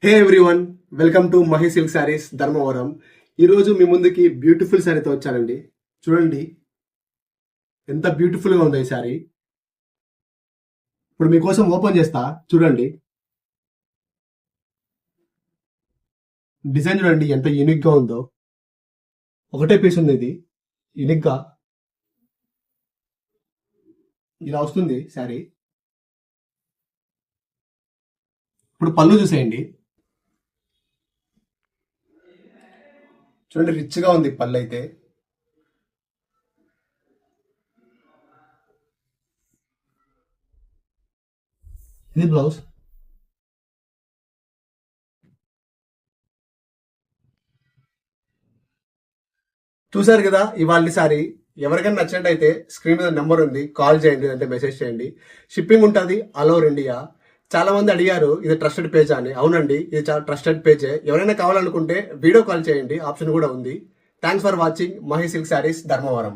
Hey everyone, welcome to Mahi silk saris Dharmavaram. ఈరోజు మీ ముందుకి beautiful శారీతో వచ్చానండి. చూడండి ఎంత బ్యూటిఫుల్గా ఉందో ఈ శారీ. ఇప్పుడు మీకోసం ఓపెన్ చేస్తా, చూడండి. డిజైన్ చూడండి ఎంత యూనిక్గా ఉందో. ఒకటే పీస్ ఉంది, ఇది యూనిక్గా ఇలా వస్తుంది శారీ. ఇప్పుడు పళ్ళు చూసేయండి. చూడండి రిచ్గా ఉంది పళ్ళు అయితే. ఇది బ్లౌజ్. చూసారు కదా ఇవాళ సారీ. ఎవరికైనా నచ్చినట్టయితే స్క్రీన్ మీద నెంబర్ ఉంది, కాల్ చేయండి అంటే మెసేజ్ చేయండి. షిప్పింగ్ ఉంటుంది ఆల్ ఓవర్ ఇండియా. చాలా మంది అడిగారు ఇది ట్రస్టెడ్ పేజ్ అని. అవునండి, ఇది చాలా ట్రస్టెడ్ పేజే. ఎవరైనా కావాలనుకుంటే వీడియో కాల్ చేయండి, ఆప్షన్ కూడా ఉంది. Thanks for watching Mahi silk saris Dharmavaram.